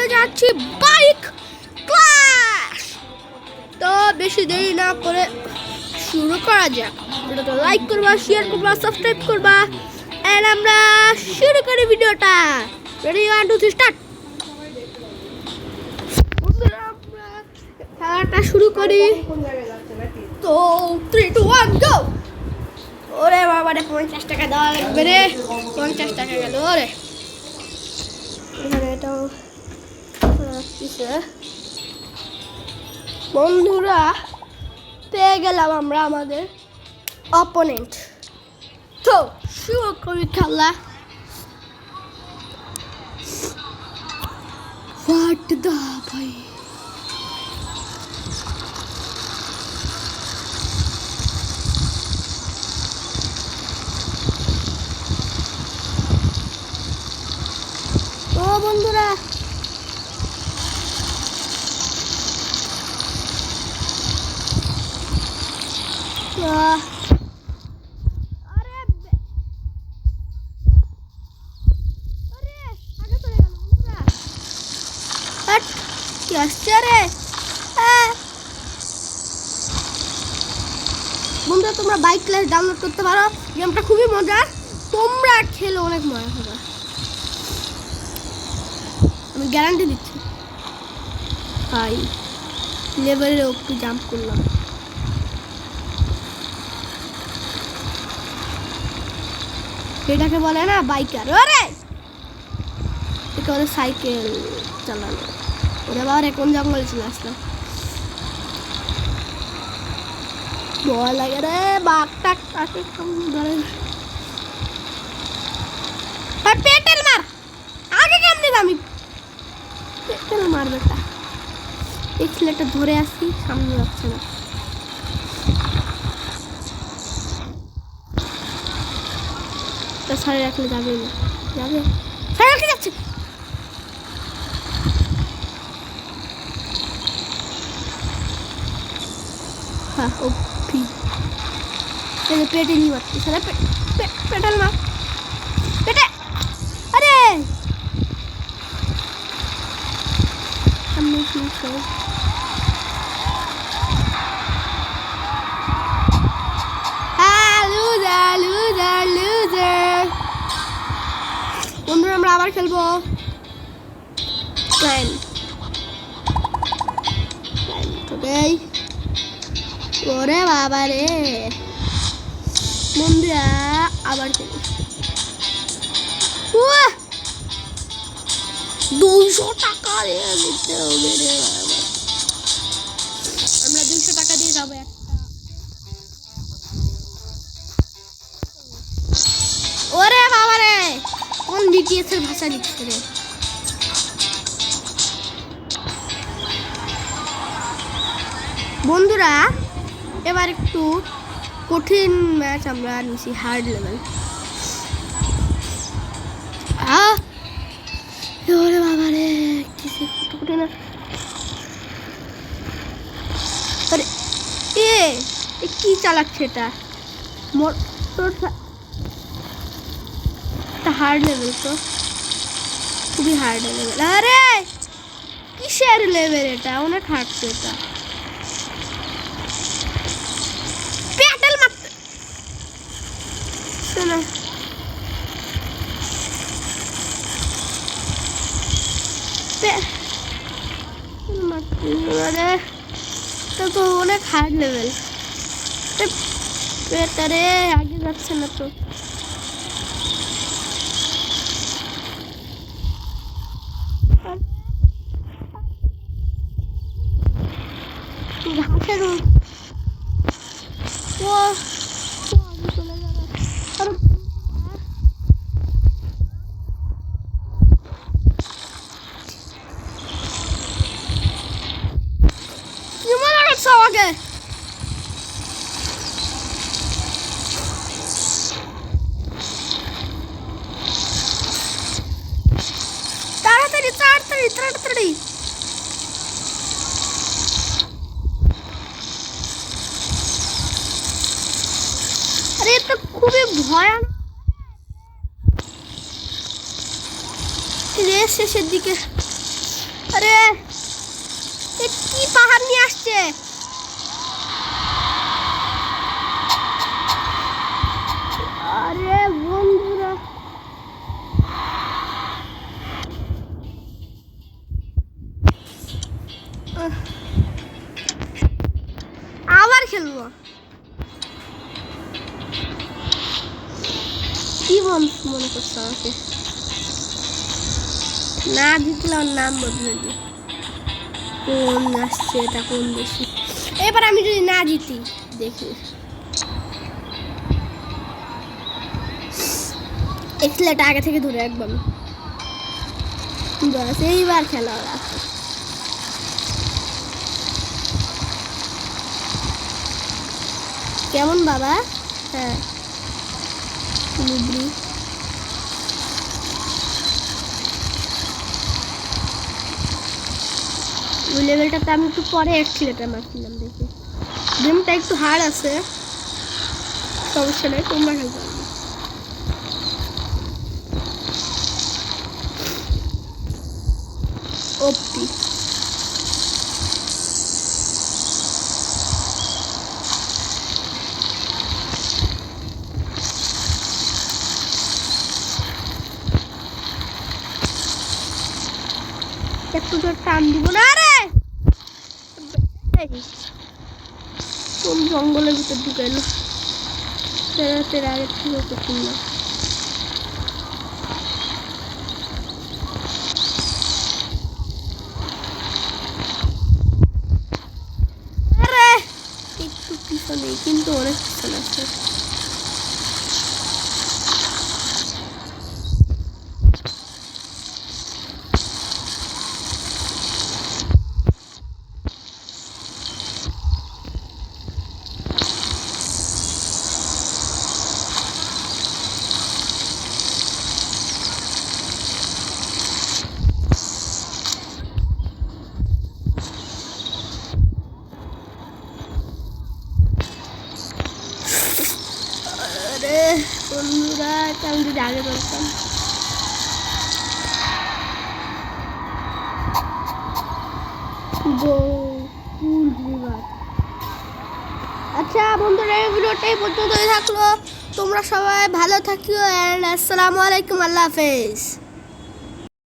খেলতে যাচ্ছি bike class. তো বেশি দেরি না করে শুরু করা যাক। ভিডিওটা লাইক করবা, শেয়ার করবা, সাবস্ক্রাইব করবা। এন্ড আমরা শুরু করি ভিডিওটা। Ready 1 2 3 start. খেলাটা শুরু করি। তো 3 2 1 গো। ওরে বাবা রে, 50 টাকা দেওয়া লাগবে রে। 50 টাকা গেল রে। এখানে এটাও রাখতেছে। বন্ধুরা, পেয়ে গেলাম আমরা আমাদের অপোনেন্ট। তো শুরু করি খেলা। What the ভাই, ও বন্ধুরা কি আসছে রে। বন্ধুরা, তোমরা বাইক ক্লাস ডাউনলোড করতে পারো। গেমটা খুবই মজার, তোমরা খেলে অনেক মজা হবে, আমি গ্যারান্টি দিচ্ছি। ভাই লেভেলের একটু জাম্প করলাম। এটাকে বলে না বাইকার। ওরে এটা বলে সাইকেল চালানো। ওরে বাবা রে, কোন জঙ্গলে চলে আসলাম। ভয় লাগে রে, বাঘ টাক তাকে ধরে। পেটেল মার, আগে কেমনি আমি পেটেল মার বেটা। এই ছেলেটা ধরে আসি, সামনে যাচ্ছে না। ছাড়ে রাখলে যাবে না, যাবে ছাড়ে রাখলে যাচ্ছে। হ্যাঁ ও পেটে নিয়ে মারছি, সারা পেটাল মার পেটে। আরে বন্ধুরা, আমরা আবার খেলবো। ওরে বাবা রে, বন্ধুরা আবার খেলি। 200 টাকা দিতে হবে রে বাবা। আমরা 200 টাকা দিয়ে যাবো একটা। ওরে বাবা রে, কোন বিটিএস এর ভাষা লিখছে রে। বন্ধুরা, এবার একটু কঠিন ম্যাচ আমরা নিছি, হার্ড লেভেল। ওরে বাবা রে, কিছু কঠিন। আরে এ কি চালাচ্ছে এটা? মোটরটা হার্ড লেভেল, তো খুবই হার্ড লেভেল। আরে কিসের লেভেল এটা? অনেক হার্ড তো এটা। পেটাল মারতে শোনা। তো অনেক হার্ড লেভেল। পেটারে আগে যাচ্ছে না তো। ঘাসের চলে যাবে। আগে তাড়াতাড়ি তাড়াতাড়ি তাড়াতাড়ি। আরে এটা খুবই ভয়ানক। রেস শেষের দিকে আরে এ কি পাহাড় নিয়ে আসছে? আরে বন্ধুরা আবার খেলবো। কি মনে করছো আমাকে? না জিতলে ওর নাম বদলে দিই। কোন আসছে এটা, কোন দেশি? এবার আমি যদি না জিতি দেখি, এই ছেলেটা আগে থেকে ধরে একবার বাস এইবার খেলা ওরা। কেমন বাবা? হ্যাঁ লুবরি। ওই লেভেলটাতে আমি একটু পরে এক ছেলেটা মারছিলাম দেখে। গেমটা একটু হার্ড আছে, সমস্যা নেই, তোমরা খেলতে পারবে। ওপি একটু তোর টান দিব না রে। কোন জঙ্গলের ভিতর ঢুকাইলো? তেরা আগে ঠিক হতো কিনা? আরে একটু পিছনে, কিন্তু অনেক পিছনে আছে। বন্ধুরা আমি যদি আগে বলতাম। আচ্ছা বন্ধুরা, এই ভিডিওটাই পর্যন্তই থাকলো। তোমরা সবাই ভালো থাকিও। আসসালামু আলাইকুম, আল্লাহ হাফেজ।